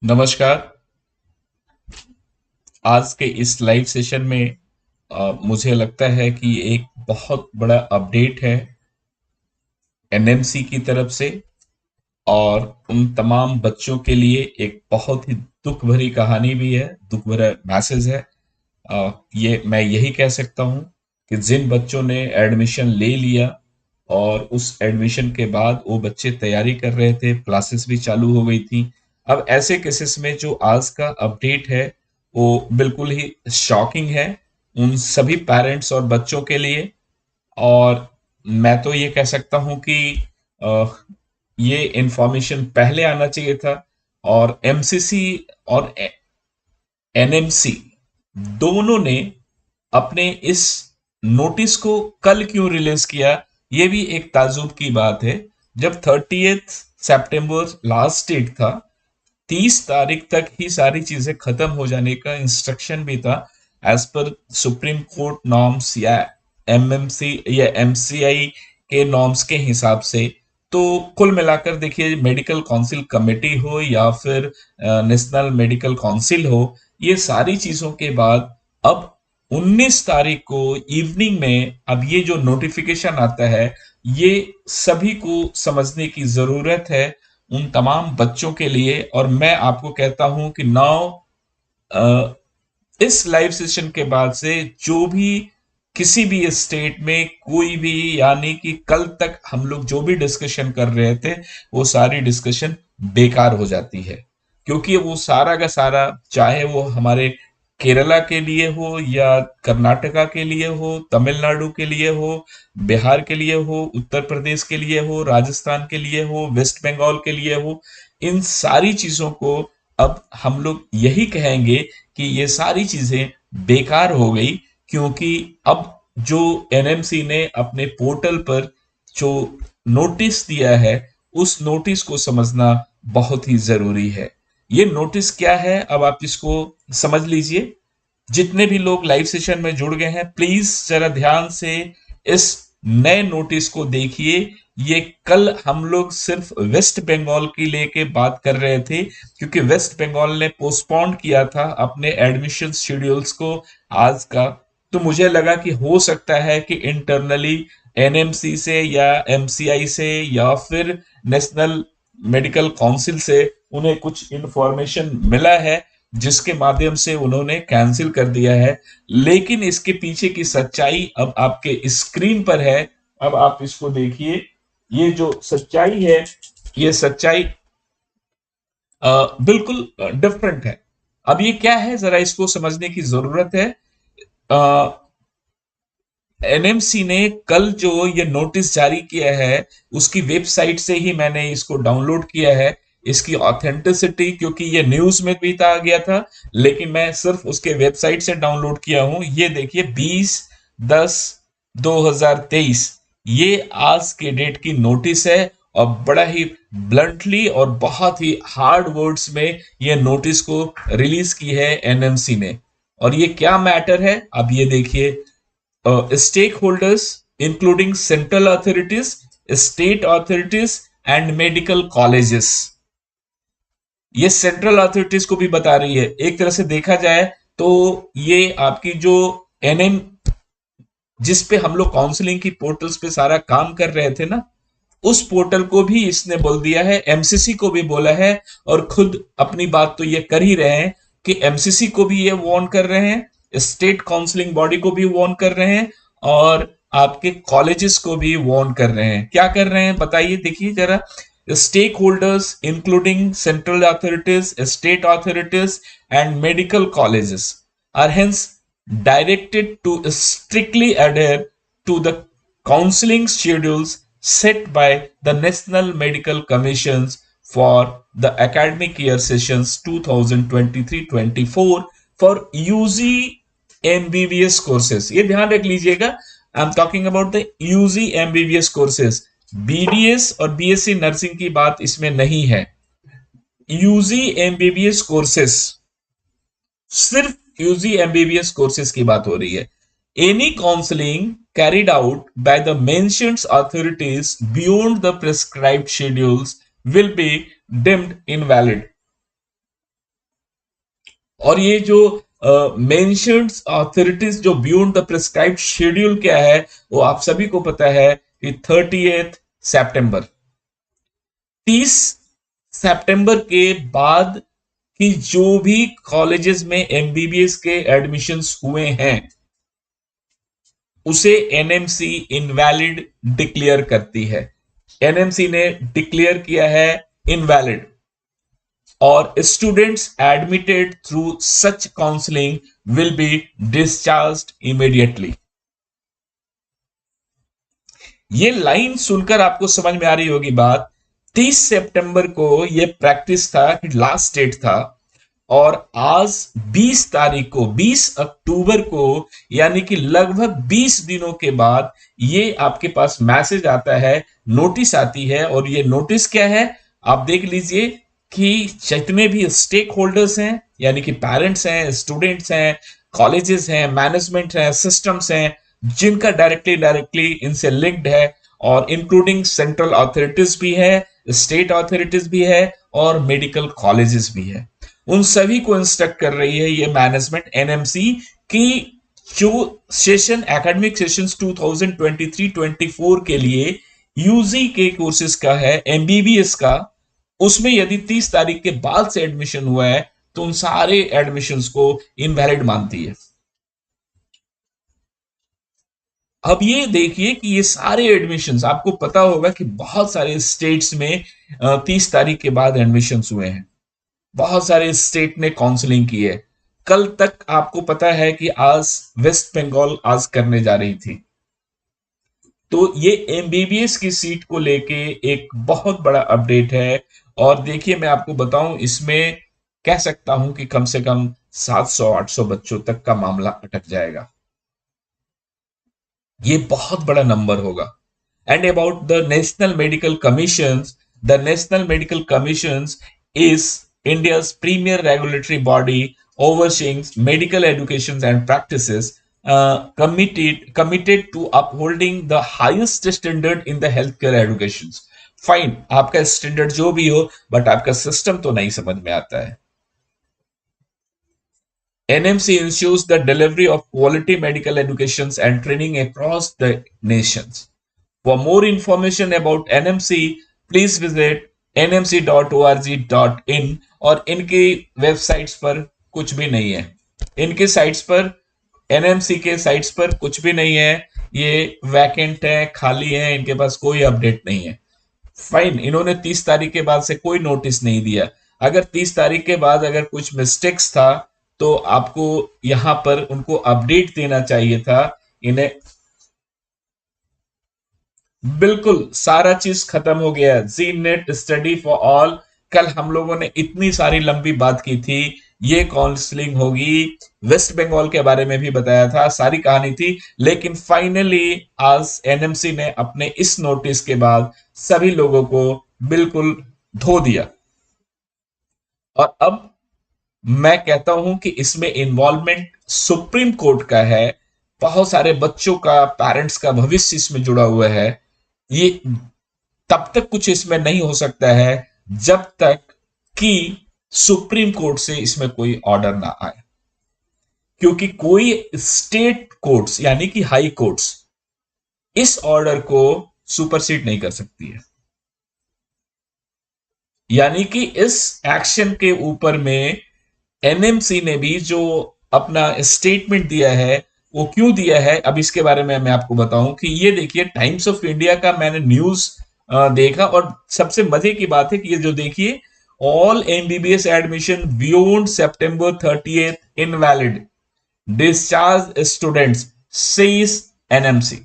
नमस्कार। आज के इस लाइव सेशन में मुझे लगता है कि एक बहुत बड़ा अपडेट है एनएमसी की तरफ से और उन तमाम बच्चों के लिए एक बहुत ही दुख भरी कहानी भी है, दुख भरा मैसेज है। ये मैं यही कह सकता हूँ कि जिन बच्चों ने एडमिशन ले लिया और उस एडमिशन के बाद वो बच्चे तैयारी कर रहे थे, क्लासेस भी चालू हो गई थी। अब ऐसे केसेस में जो आज का अपडेट है वो बिल्कुल ही शॉकिंग है उन सभी पेरेंट्स और बच्चों के लिए। और मैं तो ये कह सकता हूँ कि अ, ये इंफॉर्मेशन पहले आना चाहिए था। और एमसीसी और एनएमसी दोनों ने अपने इस नोटिस को कल क्यों रिलीज किया, ये भी एक ताजुब की बात है। जब 30th सितंबर लास्ट डेट था, 30 तारीख तक ही सारी चीजें खत्म हो जाने का इंस्ट्रक्शन भी था as per Supreme Court norms या एमएमसी या एमसीआई के नॉर्म्स के हिसाब से। तो कुल मिलाकर देखिए, मेडिकल काउंसिल कमेटी हो या फिर नेशनल मेडिकल काउंसिल हो, ये सारी चीजों के बाद अब 19 तारीख को इवनिंग में अब ये जो नोटिफिकेशन आता है, ये सभी को समझने की जरूरत है उन तमाम बच्चों के लिए। और मैं आपको कहता हूं कि नाउ इस लाइव सेशन के बाद से जो भी किसी भी स्टेट में कोई भी, यानी कि कल तक हम लोग जो भी डिस्कशन कर रहे थे वो सारी डिस्कशन बेकार हो जाती है। क्योंकि वो सारा का सारा, चाहे वो हमारे केरला के लिए हो या कर्नाटका के लिए हो, तमिलनाडु के लिए हो, बिहार के लिए हो, उत्तर प्रदेश के लिए हो, राजस्थान के लिए हो, वेस्ट बंगाल के लिए हो, इन सारी चीजों को अब हम लोग यही कहेंगे कि ये सारी चीजें बेकार हो गई। क्योंकि अब जो एनएमसी ने अपने पोर्टल पर जो नोटिस दिया है, उस नोटिस को समझना बहुत ही जरूरी है। ये नोटिस क्या है, अब आप इसको समझ लीजिए। जितने भी लोग लाइव सेशन में जुड़ गए हैं, प्लीज जरा ध्यान से इस नए नोटिस को देखिए। ये कल हम लोग सिर्फ वेस्ट बंगाल की लेके बात कर रहे थे, क्योंकि वेस्ट बंगाल ने पोस्टपोन किया था अपने एडमिशन शेड्यूल्स को आज का। तो मुझे लगा कि हो सकता है कि इंटरनली एनएमसी से या एमसीआई से या फिर नेशनल मेडिकल काउंसिल से उन्हें कुछ इंफॉर्मेशन मिला है, जिसके माध्यम से उन्होंने कैंसिल कर दिया है। लेकिन इसके पीछे की सच्चाई अब आपके स्क्रीन पर है। अब आप इसको देखिए। ये जो सच्चाई है, ये सच्चाई बिल्कुल डिफरेंट है। अब ये क्या है, जरा इसको समझने की जरूरत है। एनएमसी ने कल जो ये नोटिस जारी किया है, उसकी वेबसाइट से ही मैंने इसको डाउनलोड किया है। इसकी ऑथेंटिसिटी, क्योंकि ये न्यूज में भी आ गया था, लेकिन मैं सिर्फ उसके वेबसाइट से डाउनलोड किया हूं। ये देखिए, 20/10/2023, ये आज के डेट की नोटिस है। और बड़ा ही ब्लंटली और बहुत ही हार्ड वर्ड्स में ये नोटिस को रिलीज की है एनएमसी ने। और ये क्या मैटर है, अब ये देखिए। Stakeholders including central authorities, state authorities and medical colleges। ये सेंट्रल अथॉरिटीज को भी बता रही है। एक तरह से देखा जाए तो ये आपकी जो एनएम, जिस पे हम लोग काउंसलिंग की पोर्टल्स पे सारा काम कर रहे थे ना, उस पोर्टल को भी इसने बोल दिया है, एमसीसी को भी बोला है। और खुद अपनी बात तो ये कर ही रहे हैं कि एमसीसी को भी ये वार्न कर रहे हैं, स्टेट काउंसलिंग बॉडी को भी वार्न कर रहे हैं, और आपके कॉलेजेस को भी वार्न कर रहे हैं। क्या कर रहे हैं बताइए, देखिए जरा। Stakeholders including central authorities, state authorities and medical colleges are hence directed to strictly adhere to the counseling schedules set by the National Medical Commissions for the academic year sessions 2023-24 for UG MBBS courses। ये ध्यान रख लीजिएगा, I am talking about the UG MBBS courses. BDS और BSc nursing की बात इसमें नहीं है। यूजी एमबीबीएस कोर्सेस, सिर्फ यूजी एमबीबीएस कोर्सेज की बात हो रही है। Any counselling carried out by the mentioned authorities beyond the prescribed schedules will be deemed invalid। और ये जो मेंशन्ड ऑथोरिटीज जो बियॉन्ड द प्रिस्क्राइब्ड शेड्यूल क्या है, वो आप सभी को पता है कि 30 सितंबर, 30 सितंबर के बाद कि जो भी कॉलेजेस में एमबीबीएस के एडमिशन्स हुए हैं उसे एनएमसी इनवैलिड डिक्लेयर करती है। एनएमसी ने डिक्लेयर किया है इनवैलिड, और students admitted through such counselling will be discharged immediately. ये लाइन सुनकर आपको समझ में आ रही होगी बात। 30 सितंबर को ये प्रैक्टिस था, लास्ट डेट था, और आज 20 तारीख को, 20 अक्टूबर को, यानी कि लगभग 20 दिनों के बाद ये आपके पास मैसेज आता है, नोटिस आती है। और ये नोटिस क्या है आप देख लीजिए कि जितने भी स्टेक होल्डर्स हैं, यानी कि पेरेंट्स हैं, स्टूडेंट्स हैं, कॉलेजेस हैं, मैनेजमेंट हैं, सिस्टम्स हैं, जिनका डायरेक्टली डायरेक्टली इनसे लिंक्ड है, और इंक्लूडिंग सेंट्रल अथॉरिटीज भी है, स्टेट अथॉरिटीज भी है, और मेडिकल कॉलेजेस भी है, उन सभी को इंस्ट्रक्ट कर रही है ये मैनेजमेंट एनएमसी की जो सेशन एकेडमिक सेशंस 2023-24 के लिए यूजी के कोर्सेज का है, एमबीबीएस का, उसमें यदि 30 तारीख के बाद से एडमिशन हुआ है तो उन सारे एडमिशंस को इनवैलिड मानती है। अब ये देखिए कि ये सारे एडमिशंस, आपको पता होगा कि बहुत सारे स्टेट्स में 30 तारीख के बाद एडमिशंस हुए हैं, बहुत सारे स्टेट ने काउंसलिंग की है। कल तक आपको पता है कि आज वेस्ट बंगाल आज करने जा रही थी। तो ये एमबीबीएस की सीट को लेके एक बहुत बड़ा अपडेट है। और देखिए मैं आपको बताऊं, इसमें कह सकता हूं कि कम से कम 700-800 बच्चों तक का मामला अटक जाएगा। ये बहुत बड़ा नंबर होगा। And about the national medical commission, the national medical commission is India's premier regulatory body overseeing medical education and practices, committed to upholding the highest standard in the healthcare education. Fine, आपका standard जो भी हो, but आपका system तो नहीं समझ में आता है। NMC ensures the delivery of quality medical education and training across the nations. For more information about NMC, please visit nmc.org.in। और इनकी वेबसाइट्स पर कुछ भी नहीं है, इनके साइट्स पर, एनएमसी के साइट्स पर कुछ भी नहीं है, ये वैकेंट है, खाली है, इनके पास कोई अपडेट नहीं है। फाइन, इन्होंने 30 तारीख के बाद से कोई नोटिस नहीं दिया। अगर 30 तारीख के बाद अगर कुछ मिस्टेक्स था तो आपको यहां पर उनको अपडेट देना चाहिए था इन्हें। बिल्कुल सारा चीज खत्म हो गया। जी नेट स्टडी फॉर ऑल, कल हम लोगों ने इतनी सारी लंबी बात की थी, ये काउंसलिंग होगी, वेस्ट बंगाल के बारे में भी बताया था, सारी कहानी थी। लेकिन फाइनली आज एनएमसी ने अपने इस नोटिस के बाद सभी लोगों को बिल्कुल धो दिया। और अब मैं कहता हूं कि इसमें इन्वॉल्वमेंट सुप्रीम कोर्ट का है, बहुत सारे बच्चों का, पेरेंट्स का भविष्य इसमें जुड़ा हुआ है। ये तब तक कुछ इसमें नहीं हो सकता है जब तक कि सुप्रीम कोर्ट से इसमें कोई ऑर्डर ना आए, क्योंकि कोई स्टेट कोर्ट्स यानी कि हाई कोर्ट्स इस ऑर्डर को सुपरसीड नहीं कर सकती है। यानी कि इस एक्शन के ऊपर में एनएमसी ने भी जो अपना स्टेटमेंट दिया है, वो क्यों दिया है, अब इसके बारे में मैं आपको बताऊं कि ये देखिए टाइम्स ऑफ इंडिया का मैंने न्यूज देखा, और सबसे मजे की बात है कि ये जो देखिए, ऑल एमबीबीएस एडमिशन बियॉन्ड सितंबर 30 invalid, discharge students says NMC.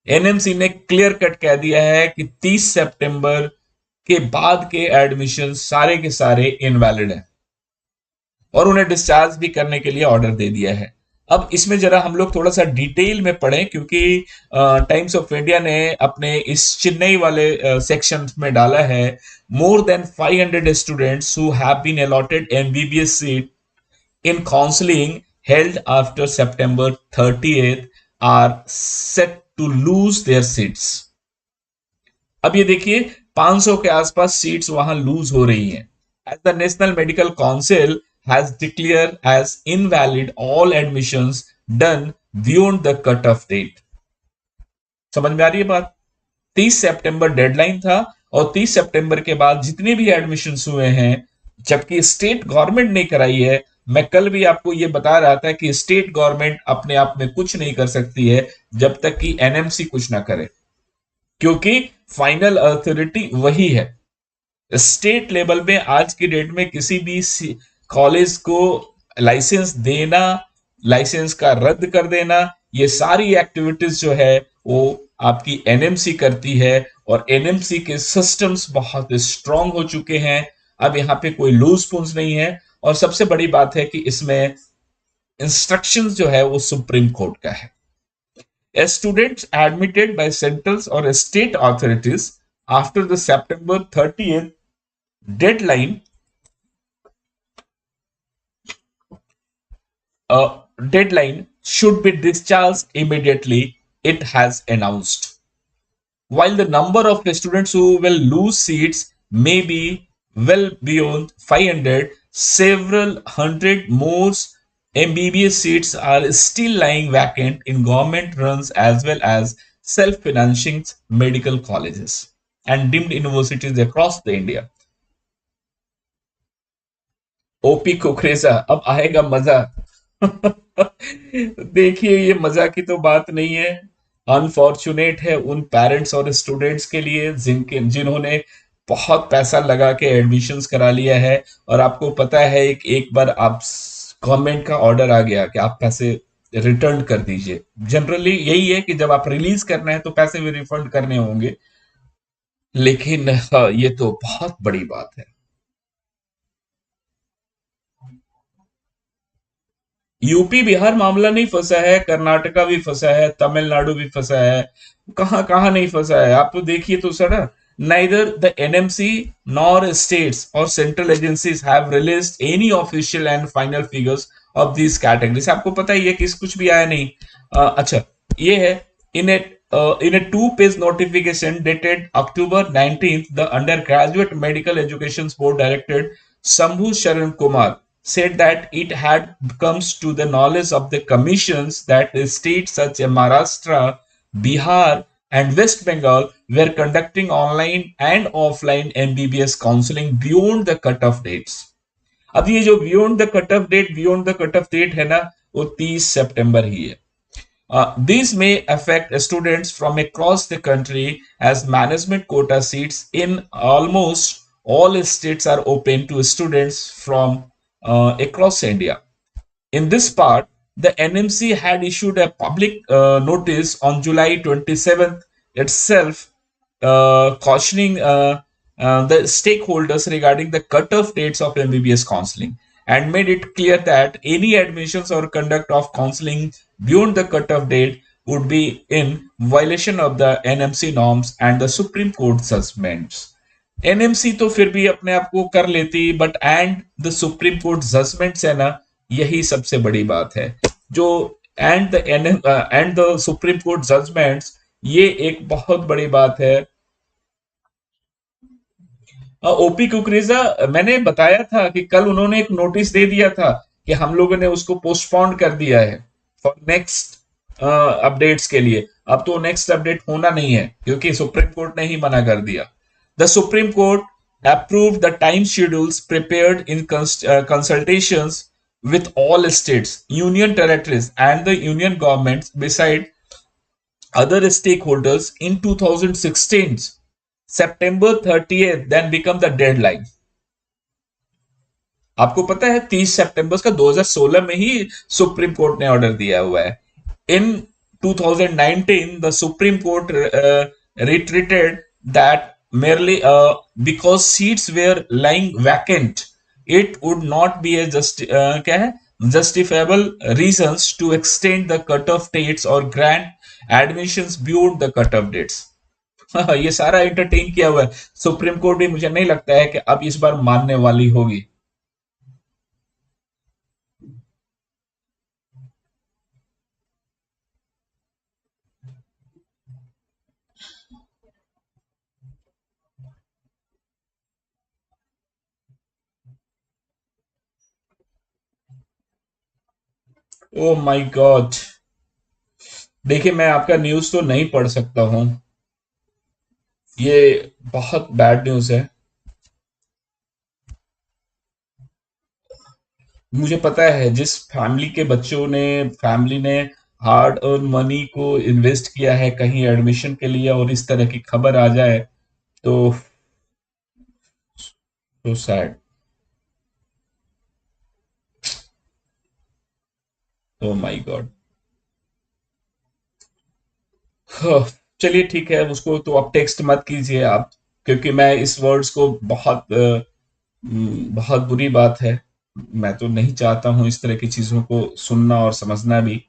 NMC ने क्लियर कट कह दिया है कि 30 सितंबर के बाद के एडमिशन सारे के सारे इनवैलिड हैं, और उन्हें डिस्चार्ज भी करने के लिए ऑर्डर दे दिया है। अब इसमें जरा हम लोग थोड़ा सा डिटेल में पढ़ें, क्योंकि टाइम्स ऑफ इंडिया ने अपने इस चेन्नई वाले सेक्शन में डाला है, more than 500 students who have been allotted MBBS seat in counselling held after September 30 are set to lose their seats. अब ये देखिए 500 के आसपास सीट्स वहां लूज हो रही हैं। As the National Medical Council has declared as invalid all admissions done beyond the cut-off date. समझ में आ रही है बात? 30 सितंबर डेडलाइन था, और 30 सितंबर के बाद जितने भी एडमिशन हुए हैं, जबकि स्टेट गवर्नमेंट ने कराई है। मैं कल भी आपको यह बता रहा था कि स्टेट गवर्नमेंट अपने आप में कुछ नहीं कर सकती है जब तक कि एनएमसी कुछ ना करे, क्योंकि फाइनल अथॉरिटी वही है। स्टेट लेवल में आज की डेट में किसी भी कॉलेज को लाइसेंस देना, लाइसेंस का रद्द कर देना, ये सारी एक्टिविटीज जो है वो आपकी एनएमसी करती है। और एनएमसी के सिस्टम्स बहुत स्ट्रांग हो चुके हैं। अब यहाँ पे कोई लूज पुंस नहीं है। और सबसे बड़ी बात है कि इसमें इंस्ट्रक्शंस जो है वो सुप्रीम कोर्ट का है। Students admitted by central or state authorities after the September 30th deadline deadline should be discharged immediately, it has announced. While the number of students who will lose seats may be well beyond 500, several hundred more MBBS seats are still lying vacant in government runs as well as self financing medical colleges and deemed universities across the India. OP Kukreja, अब आएगा मजा। देखिए, ये मजा की तो बात नहीं है। अनफॉर्चुनेट है उन पेरेंट्स और स्टूडेंट्स के लिए जिन्होंने बहुत पैसा लगा के एडमिशंस करा लिया है। और आपको पता है, एक बार आप गवर्नमेंट का ऑर्डर आ गया कि आप पैसे रिटर्न कर दीजिए। जनरली यही है कि जब आप रिलीज करना है तो पैसे भी रिफंड करने होंगे। लेकिन हाँ, ये तो बहुत बड़ी बात है। यूपी बिहार मामला नहीं फंसा है, कर्नाटका भी फंसा है, तमिलनाडु भी फंसा है। कहां कहां नहीं फंसा है, आप तो देखिए तो sir. Neither the NMC nor states और central agencies have released any official and final figures of this categories. आपको पता ही है कि कुछ भी आया नहीं। अच्छा, ये है। इन ए in a two-page notification dated October 19th, the Undergraduate Medical Education Board Director Sambhu Sharan Kumar said that it had comes to the knowledge of the commissions that states such as Maharashtra, Bihar, and West Bengal were conducting online and offline MBBS counseling beyond the cut-off dates. अब ये जो beyond the cut off date है ना, वो 30 सितंबर ही है। These may affect students from across the country as management quota seats in almost all states are open to students from across India. In this part, the NMC had issued a public notice on July 27th itself, cautioning the stakeholders regarding the cutoff dates of MBBS counseling, and made it clear that any admissions or conduct of counseling beyond the cutoff date would be in violation of the NMC norms and the Supreme Court judgments. NMC तो फिर भी अपने आप को कर लेती, but and the Supreme Court judgments है ना, यही सबसे बड़ी बात है। जो and the Supreme Court judgments, ये एक बहुत बड़ी बात है। ओपी कुकरेजा, मैंने बताया था कि कल उन्होंने एक नोटिस दे दिया था कि हम लोगों ने उसको पोस्टपोन कर दिया है फॉर नेक्स्ट अपडेट्स के लिए। अब तो नेक्स्ट अपडेट होना नहीं है क्योंकि सुप्रीम कोर्ट ने ही मना कर दिया। The Supreme court approved the time schedules prepared in consultations with all states, union territories, and the union governments, beside other stakeholders in 2016. September 30th then become the deadline. आपको पता है 30 सितंबर का 2016 में ही supreme court ने order दिया हुआ है। इन 2019 the Supreme court retreated that merely because seats were lying vacant, it would not be a क्या है justifiable reasons to extend the cutoff dates or grant admissions beyond the cutoff dates. ये सारा entertain किया हुआ है। Supreme court भी मुझे नहीं लगता है कि अब इस बार मानने वाली होगी। Oh my God. देखिए, मैं आपका न्यूज़ तो नहीं पढ़ सकता हूँ। ये बहुत बैड न्यूज़ है। मुझे पता है जिस फैमिली ने हार्ड अर्न मनी को इन्वेस्ट किया है कहीं एडमिशन के लिए, और इस तरह की खबर आ जाए तो so sad. Oh my God. चलिए ठीक है, उसको तो आप टेक्स्ट मत कीजिए आप, क्योंकि मैं इस वर्ड्स को बहुत बुरी बात है। मैं तो नहीं चाहता हूं इस तरह की चीजों को सुनना और समझना भी,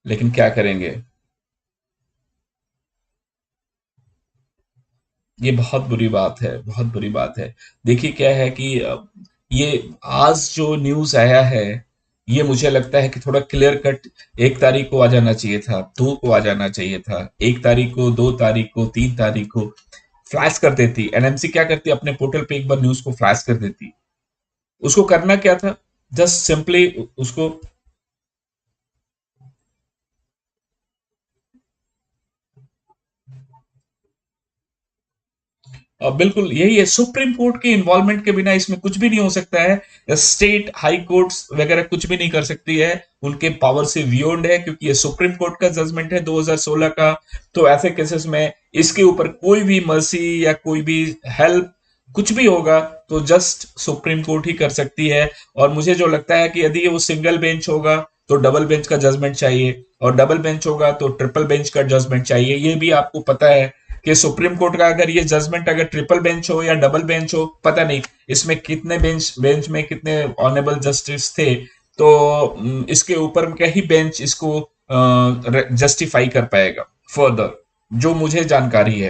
लेकिन क्या करेंगे। ये बहुत बुरी बात है, बहुत बुरी बात है। देखिए क्या है कि ये आज जो न्यूज़ आया है, ये मुझे लगता है कि थोड़ा क्लियर कट 1 तारीख को आ जाना चाहिए था, 2 को आ जाना चाहिए था, 1 तारीख को, 2 तारीख को, 3 तारीख को फ्लैश कर देती। एनएमसी क्या करती, अपने पोर्टल पे एक बार न्यूज़ को फ्लैश कर देती। उसको करना क्या था, जस्ट सिंपली उसको। बिल्कुल यही है, सुप्रीम कोर्ट के इन्वॉल्वमेंट के बिना इसमें कुछ भी नहीं हो सकता है। स्टेट हाई कोर्ट्स वगैरह कुछ भी नहीं कर सकती है, उनके पावर से बियॉन्ड है, क्योंकि ये सुप्रीम कोर्ट का जजमेंट है 2016 का। तो ऐसे केसेस में इसके ऊपर कोई भी मर्सी या कोई भी हेल्प कुछ भी होगा तो जस्ट सुप्रीम कोर्ट ही कर सकती है। और मुझे जो लगता है कि यदि वो सिंगल बेंच होगा तो डबल बेंच का जजमेंट चाहिए, और डबल बेंच होगा तो ट्रिपल बेंच का जजमेंट चाहिए। ये भी आपको पता है कि सुप्रीम कोर्ट का अगर ये जजमेंट अगर ट्रिपल बेंच हो या डबल बेंच हो, पता नहीं इसमें कितने बेंच बेंच में कितने ऑनरेबल जस्टिस थे, तो इसके ऊपर क्या ही बेंच इसको जस्टिफाई कर पाएगा फर्दर, जो मुझे जानकारी है।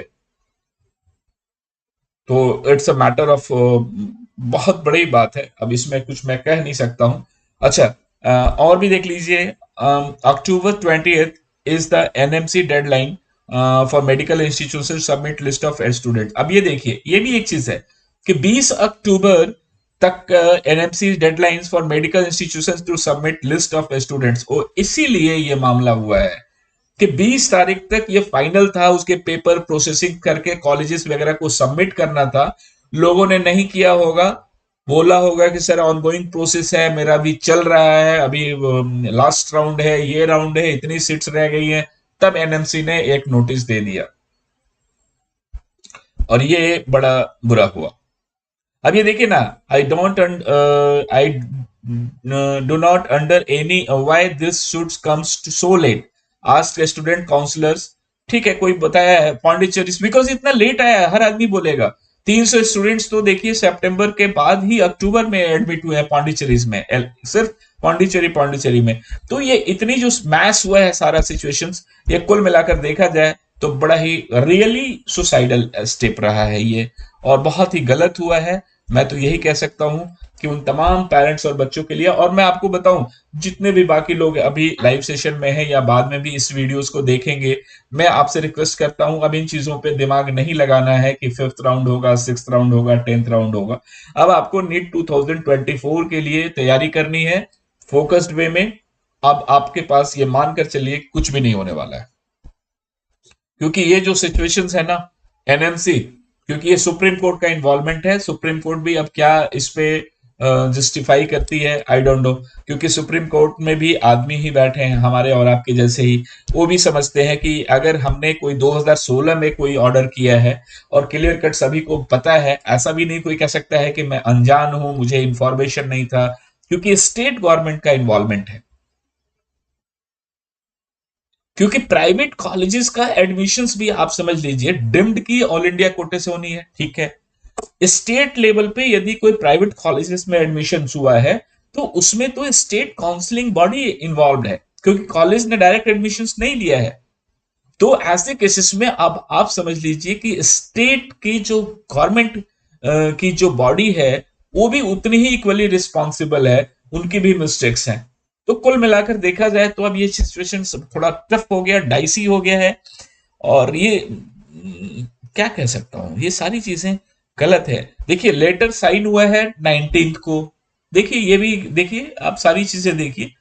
तो इट्स अ मैटर ऑफ, बहुत बड़ी बात है, अब इसमें कुछ मैं कह नहीं सकता हूँ। अच्छा, और भी देख लीजिए। October 20th is the NMC deadline for medical institution submit list of student. अब ये देखिए, ये भी एक चीज है कि 20 अक्टूबर तक NMC deadlines for medical institutions to submit list of students, और इसीलिए ये मामला हुआ है कि 20 तारीख तक ये फाइनल था, उसके पेपर प्रोसेसिंग करके कॉलेजेस वगैरह को सबमिट करना था। लोगों ने नहीं किया होगा, बोला होगा कि सर ऑनगोइंग प्रोसेस है, मेरा अभी चल रहा है, अभी लास्ट राउंड है, ये राउंड है, इतनी सीट्स रह गई हैं। तब एनएमसी ने एक नोटिस दे दिया, और ये बड़ा बुरा हुआ। अब ये देखिए ना, I do not under any why this should comes to so late, ask student counsellors. ठीक है, कोई बताया है पौंडीचेरी बिकॉज इतना लेट आया है, हर आदमी बोलेगा। 300 स्टूडेंट्स तो देखिए सितंबर के बाद ही अक्टूबर में एडमिट हुए हैं पौंडीचेरी में, सिर्फ पौंडीचेरी में। तो ये इतनी जो मैस हुआ है सारा सिचुएशंस, ये कुल मिलाकर देखा जाए तो बड़ा ही रियली सुसाइडल स्टेप रहा है ये, और बहुत ही गलत हुआ है। मैं तो यही कह सकता हूं कि उन तमाम पेरेंट्स और बच्चों के लिए, और मैं आपको बताऊं, जितने भी बाकी लोग अभी लाइव सेशन में हैं या बाद में भी इस वीडियोस को देखेंगे, मैं आपसे रिक्वेस्ट करता हूं अब इन चीजों पे दिमाग नहीं लगाना है कि 5th राउंड होगा, 6th राउंड होगा, 10th राउंड होगा। अब आपको नीट 2024 के लिए तैयारी करनी है फोकस्ड वे में। अब आपके पास ये मानकर चलिए कुछ भी नहीं होने वाला है, क्योंकि ये जो सिचुएशंस है ना, एनएमसी, क्योंकि ये सुप्रीम कोर्ट का इन्वॉल्वमेंट है। सुप्रीम कोर्ट भी अब क्या इस पे जस्टिफाई करती है, आई डोंट नो, क्योंकि सुप्रीम कोर्ट में भी आदमी ही बैठे हैं हमारे और आपके जैसे ही। वो भी समझते हैं कि अगर हमने कोई 2016 में कोई ऑर्डर किया है और क्लियर कट सभी को पता है, ऐसा भी नहीं कोई कह सकता है कि मैं अनजान हूं, मुझे इंफॉर्मेशन नहीं था, क्योंकि स्टेट गवर्नमेंट का इन्वॉल्वमेंट है। क्योंकि प्राइवेट कॉलेजेस का एडमिशन्स भी आप समझ लीजिए डिम्ड की ऑल इंडिया कोटे से होनी है, ठीक है। स्टेट लेवल पे यदि कोई प्राइवेट कॉलेजेस में एडमिशन हुआ है तो उसमें तो स्टेट काउंसलिंग बॉडी इन्वॉल्व है, क्योंकि कॉलेज ने डायरेक्ट एडमिशन नहीं लिया है। तो ऐसे केसेस में अब आप समझ लीजिए कि स्टेट की जो गवर्नमेंट की जो बॉडी है, वो भी उतनी ही इक्वली रिस्पॉन्सिबल है, उनकी भी मिस्टेक्स हैं। तो कुल मिलाकर देखा जाए तो अब ये सिचुएशन थोड़ा टफ हो गया, डाइसी हो गया है। और ये क्या कह सकता हूं, ये सारी चीजें गलत है। देखिए लेटर साइन हुआ है 19th को, देखिए ये भी देखिए, आप सारी चीजें देखिए।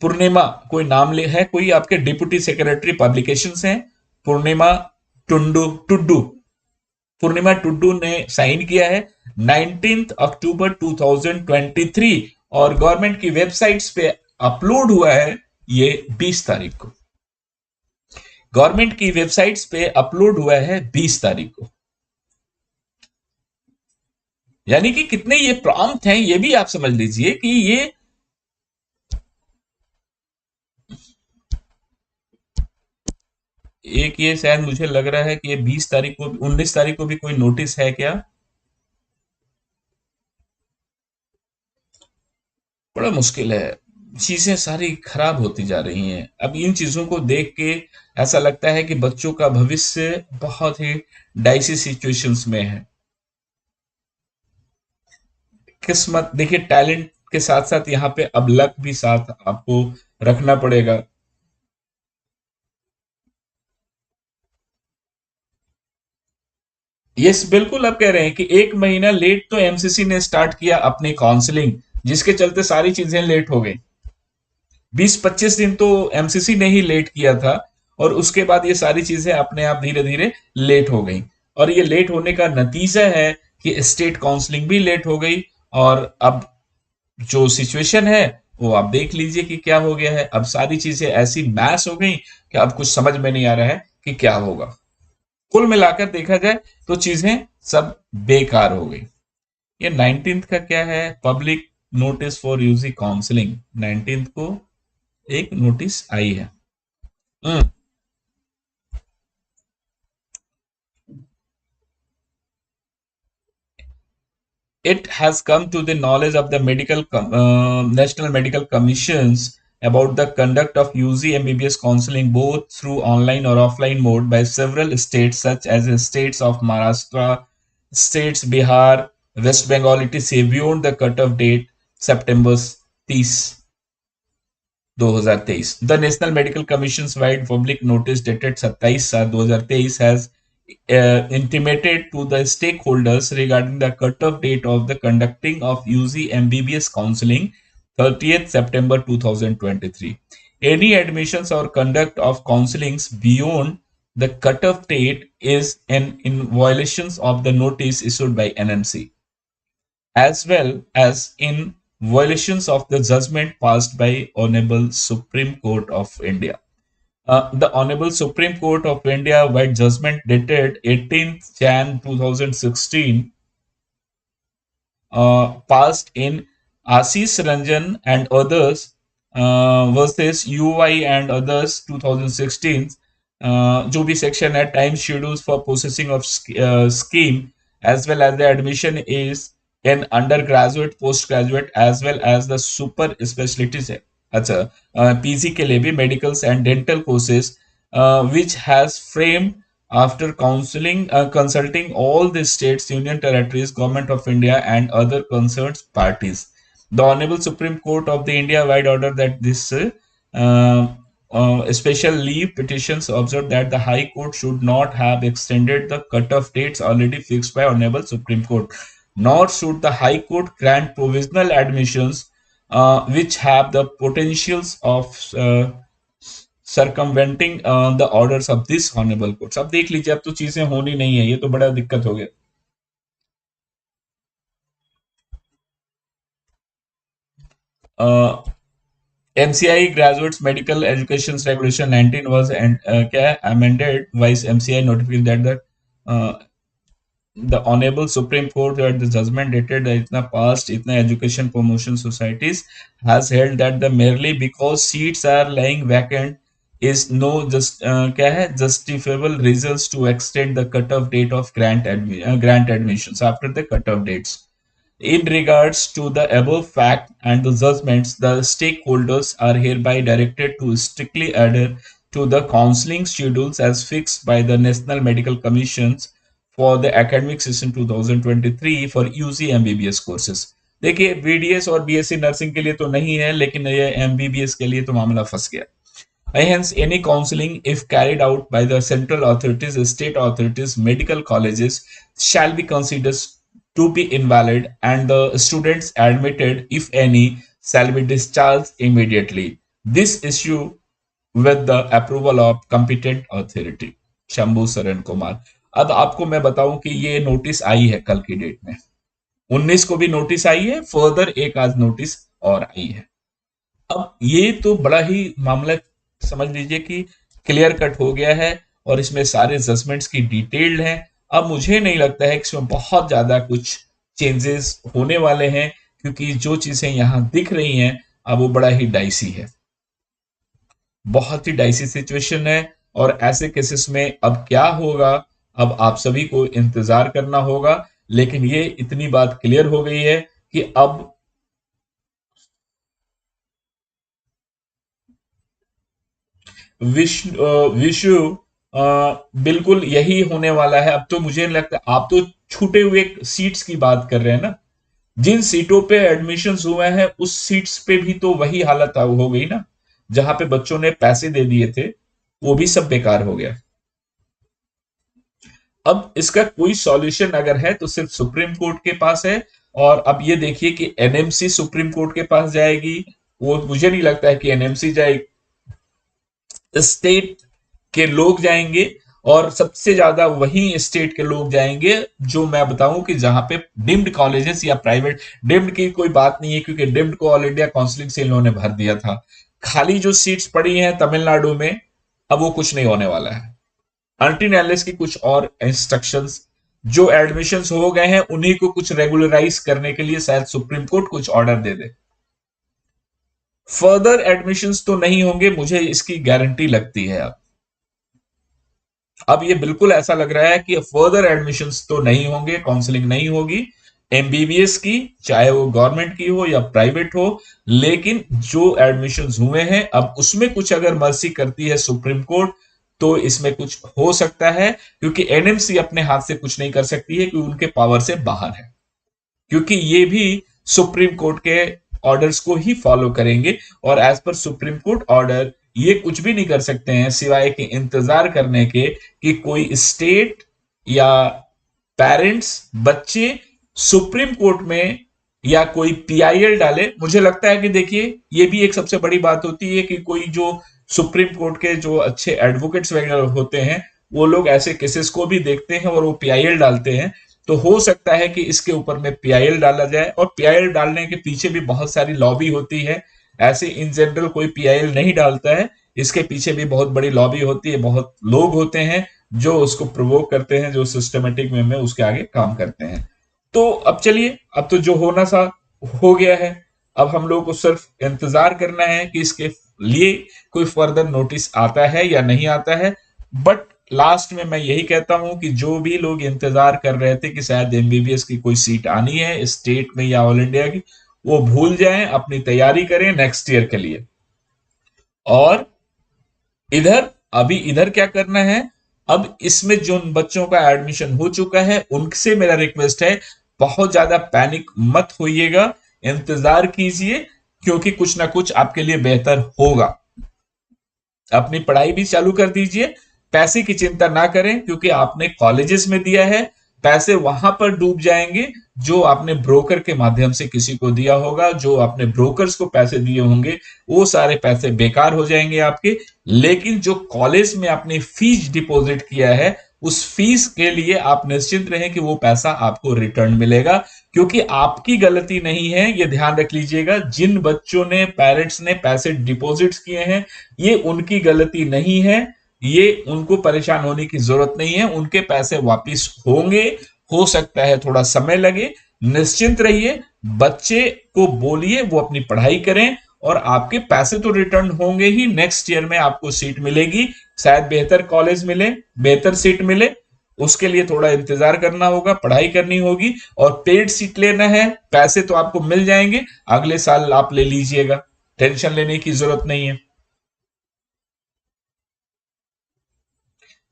पूर्णिमा कोई नाम ले है, कोई आपके डिप्टी सेक्रेटरी पब्लिकेशंस हैं, पूर्णिमा टुंडू टुड्डू, पूर्णिमा टुड्डू ने साइन किया है 19 अक्टूबर 2023, और गवर्नमेंट की वेबसाइट्स पे अपलोड हुआ है ये 20 तारीख को। गवर्नमेंट की वेबसाइट्स पे अपलोड हुआ है 20 तारीख को। यानी कि कितने ये प्रॉम्प्ट हैं, ये भी आप समझ लीजिए कि ये एक, ये शायद मुझे लग रहा है कि ये 20 तारीख को, 19 तारीख को भी कोई नोटिस है क्या? बड़ा मुश्किल है, चीजें सारी खराब होती जा रही हैं। अब इन चीजों को देख के ऐसा लगता है कि बच्चों का भविष्य बहुत ही डाइसी सिचुएशंस में है। किस्मत देखिए, टैलेंट के साथ साथ यहाँ पे अब लक भी साथ आपको रखना पड़ेगा। यस, बिल्कुल आप कह रहे हैं कि एक महीना लेट तो एमसीसी ने स्टार्ट किया अपनी काउंसलिंग, जिसके चलते सारी चीजें लेट हो गई। 20-25 दिन तो एमसीसी ने ही लेट किया था, और उसके बाद ये सारी चीजें अपने आप धीरे धीरे लेट हो गई। और ये लेट होने का नतीजा है कि स्टेट काउंसलिंग भी लेट हो गई। और अब जो सिचुएशन है वो आप देख लीजिए कि क्या हो गया है। अब सारी चीजें ऐसी मैस हो गई कि अब कुछ समझ में नहीं आ रहा है कि क्या होगा। कुल मिलाकर देखा जाए तो चीजें सब बेकार हो गई। ये 19th का क्या है, public notice for UG counselling, 19th को एक नोटिस आई है। हम्म, it has come to the knowledge of the National Medical Commissions about the conduct of UG MBBS counseling both through online or offline mode by several states such as the states of Maharashtra, states Bihar, West Bengal, etc. beyond the cutoff date September 30, 2023. The National Medical Commission's wide public notice dated 27/7/2023 has intimated to the stakeholders regarding the cutoff date of the conducting of UG MBBS counseling 30th September 2023. Any admissions or conduct of counselings beyond the cutoff date is in violations of the notice issued by NMC, as well as in violations of the judgment passed by Honorable Supreme Court of India. The Honorable Supreme Court of India, by judgment dated 18th Jan 2016, passed in Ashish Ranjan and others versus UI and others 2016, जो भी section है time schedules for processing of scheme, as well as the admission is in undergraduate, postgraduate as well as the super specialties है। अच्छा, PG के लिए भी medicals and dental courses, which has framed after consulting all the states, union territories, government of India, and other concerned parties. The Honorable Supreme Court of the India wide order that this special leave petitions observed that the High Court should not have extended the cutoff dates already fixed by Honorable Supreme Court, nor should the High Court grant provisional admissions which have the potentials of circumventing the orders of this honorable courts। अब देख लीजिए, अब तो चीजें होनी नहीं है, ये तो बड़ा दिक्कत हो गया। MCI graduates medical education regulation 19 was क्या है, amended vice MCI notification that the honorable supreme court at the judgment dated itna past itna education promotion societies has held that the merely because seats are lying vacant is no just kya hai justifiable reasons to extend the cutoff date of grant admissions after the cutoff dates. In regards to the above fact and the judgments, the stakeholders are hereby directed to strictly adhere to the counseling schedules as fixed by the National Medical Commissions for the academic session 2023 for UC MBBS courses। देखिए, BDS और BSc nursing के लिए तो नहीं है, लेकिन ये MBBS के लिए तो मामला फंस गया। Hence, any counseling, if carried out by the central authorities, state authorities, medical colleges, shall be considered to be invalid, and the students admitted, if any, shall be discharged immediately. This issue with the approval of competent authority, Shambhu Saran Kumar. अब आपको मैं बताऊं कि ये notice आई है कल की date में, 19 को भी नोटिस आई है, फर्दर एक आज नोटिस और आई है। अब ये तो बड़ा ही मामला समझ लीजिए कि क्लियर कट हो गया है, और इसमें सारे जजमेंट्स की डिटेल्ड है। अब मुझे नहीं लगता है कि इसमें बहुत ज्यादा कुछ चेंजेस होने वाले हैं, क्योंकि जो चीजें यहां दिख रही हैं अब वो बड़ा ही डाइसी है, बहुत ही डाइसी सिचुएशन है। और ऐसे केसेस में अब क्या होगा, अब आप सभी को इंतजार करना होगा। लेकिन ये इतनी बात क्लियर हो गई है कि अब विश्व बिल्कुल यही होने वाला है। अब तो मुझे नहीं लगता, आप तो छूटे हुए सीट्स की बात कर रहे हैं ना, जिन सीटों पे एडमिशन हुए हैं उस सीट्स पे भी तो वही हालत हो गई ना, जहां पे बच्चों ने पैसे दे दिए थे वो भी सब बेकार हो गया। अब इसका कोई सॉल्यूशन अगर है तो सिर्फ सुप्रीम कोर्ट के पास है। और अब ये देखिए कि एनएमसी सुप्रीम कोर्ट के पास जाएगी, वो मुझे नहीं लगता है कि एनएमसी जाएगी, स्टेट के लोग जाएंगे। और सबसे ज्यादा वही स्टेट के लोग जाएंगे जो मैं बताऊं कि जहां पे डिम्ड कॉलेजेस या प्राइवेट, डिम्ड की कोई बात नहीं है क्योंकि डिम्ड को ऑल इंडिया काउंसिलिंग से इन्होंने भर दिया था। खाली जो सीट्स पड़ी हैं तमिलनाडु में, अब वो कुछ नहीं होने वाला है अल्टीन एलिस की कुछ और इंस्ट्रक्शंस। जो एडमिशंस हो गए हैं उन्हीं को कुछ रेगुलराइज करने के लिए शायद सुप्रीम कोर्ट कुछ ऑर्डर दे दे। फर्दर एडमिशंस तो नहीं होंगे, मुझे इसकी गारंटी लगती है। अब ये बिल्कुल ऐसा लग रहा है कि फर्दर एडमिशंस तो नहीं होंगे, काउंसलिंग नहीं होगी एमबीबीएस की, चाहे वो गवर्नमेंट की हो या प्राइवेट हो। लेकिन जो एडमिशंस हुए हैं अब उसमें कुछ अगर मर्सी करती है सुप्रीम कोर्ट तो इसमें कुछ हो सकता है, क्योंकि एनएमसी अपने हाथ से कुछ नहीं कर सकती है क्योंकि उनके पावर से बाहर है, क्योंकि ये भी सुप्रीम कोर्ट के ऑर्डर्स को ही फॉलो करेंगे। और as per Supreme court order ये कुछ भी नहीं कर सकते हैं सिवाय के इंतजार करने के कि कोई स्टेट या पेरेंट्स, बच्चे सुप्रीम कोर्ट में या कोई पीआईएल डाले। मुझे लगता है कि देखिए ये भी एक सबसे बड़ी बात होती है कि कोई जो सुप्रीम कोर्ट के जो अच्छे एडवोकेट्स वगैरह होते हैं वो लोग ऐसे केसेस को भी देखते हैं और वो पीआईएल डालते हैं। तो हो सकता है कि इसके ऊपर में पीआईएल डाला जाए, और पीआईएल डालने के पीछे भी बहुत सारी लॉबी होती है। ऐसे इन जनरल कोई पीआईएल नहीं डालता है, इसके पीछे भी बहुत बड़ी लॉबी होती है, बहुत लोग होते हैं जो उसको प्रोवोक करते हैं, जो सिस्टमेटिक वे में उसके आगे काम करते हैं। तो अब चलिए, अब तो जो होना सा हो गया है। अब हम लोगों को सिर्फ इंतजार करना है कि इसके लिए कोई फर्दर नोटिस आता है या नहीं आता है। बट लास्ट में मैं यही कहता हूं कि जो भी लोग इंतजार कर रहे थे कि शायद एमबीबीएस की कोई सीट आनी है स्टेट में या ऑल इंडिया की, वो भूल जाएं, अपनी तैयारी करें नेक्स्ट ईयर के लिए। और इधर अभी इधर क्या करना है, अब इसमें जो बच्चों का एडमिशन हो चुका है उनसे मेरा रिक्वेस्ट है, बहुत ज्यादा पैनिक मत होइएगा, इंतजार कीजिए, क्योंकि कुछ ना कुछ आपके लिए बेहतर होगा। अपनी पढ़ाई भी चालू कर दीजिए, पैसे की चिंता ना करें क्योंकि आपने कॉलेजेस में दिया है, पैसे वहां पर डूब जाएंगे जो आपने ब्रोकर के माध्यम से किसी को दिया होगा, जो आपने ब्रोकर्स को पैसे दिए होंगे वो सारे पैसे बेकार हो जाएंगे आपके। लेकिन जो कॉलेज में आपने फीस डिपॉजिट किया है उस फीस के लिए आप निश्चिंत रहें कि वो पैसा आपको रिटर्न मिलेगा, क्योंकि आपकी गलती नहीं है। ये ध्यान रख लीजिएगा, जिन बच्चों ने, पेरेंट्स ने पैसे डिपॉजिट्स किए हैं ये उनकी गलती नहीं है, ये उनको परेशान होने की जरूरत नहीं है, उनके पैसे वापस होंगे। हो सकता है थोड़ा समय लगे, निश्चिंत रहिए, बच्चे को बोलिए वो अपनी पढ़ाई करें और आपके पैसे तो रिटर्न होंगे ही। नेक्स्ट ईयर में आपको सीट मिलेगी, शायद बेहतर कॉलेज मिले, बेहतर सीट मिले, उसके लिए थोड़ा इंतजार करना होगा, पढ़ाई करनी होगी और पेड सीट लेना है। पैसे तो आपको मिल जाएंगे, अगले साल आप ले लीजिएगा, टेंशन लेने की जरूरत नहीं है।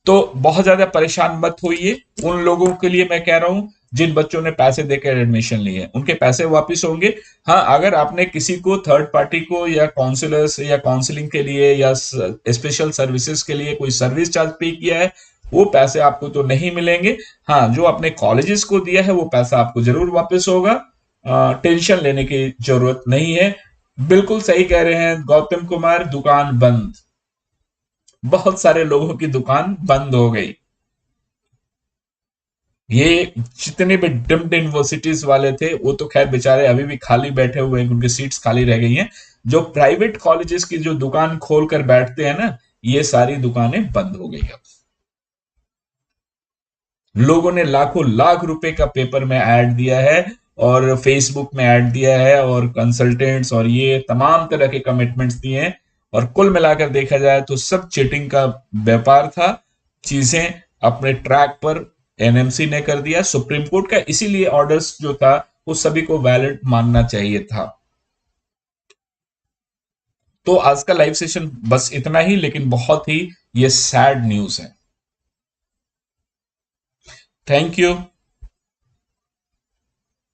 तो बहुत ज्यादा परेशान मत होइए। उन लोगों के लिए मैं कह रहा हूं जिन बच्चों ने पैसे देकर एडमिशन लिए उनके पैसे वापस होंगे। हाँ, अगर आपने किसी को, थर्ड पार्टी को या काउंसलर्स या काउंसलिंग के लिए या स्पेशल सर्विसेज के लिए कोई सर्विस चार्ज पे किया है वो पैसे आपको तो नहीं मिलेंगे। हाँ, जो आपने कॉलेजेस को दिया है वो पैसा आपको जरूर वापस होगा, टेंशन लेने की जरूरत नहीं है। बिल्कुल सही कह रहे हैं गौतम कुमार, दुकान बंद। बहुत सारे लोगों की दुकान बंद हो गई। ये जितने भी डिम्ड यूनिवर्सिटीज वाले थे वो तो खैर बेचारे अभी भी खाली बैठे हुए हैं, उनकी सीट्स खाली रह गई हैं। जो प्राइवेट कॉलेजेस की जो दुकान खोल कर बैठते हैं ना, ये सारी दुकानें बंद हो गई अब। लोगों ने लाखों लाख रुपए का पेपर में ऐड दिया है, और फेसबुक में ऐड दिया है, और कंसल्टेंट्स और ये तमाम तरह के कमिटमेंट्स दिए हैं। और कुल मिलाकर देखा जाए तो सब चीटिंग का व्यापार था। चीजें अपने ट्रैक पर एनएमसी ने कर दिया। सुप्रीम कोर्ट का इसीलिए ऑर्डर्स जो था वो सभी को वैलिड मानना चाहिए था। तो आज का लाइव सेशन बस इतना ही, लेकिन बहुत ही ये सैड न्यूज है। Thank you.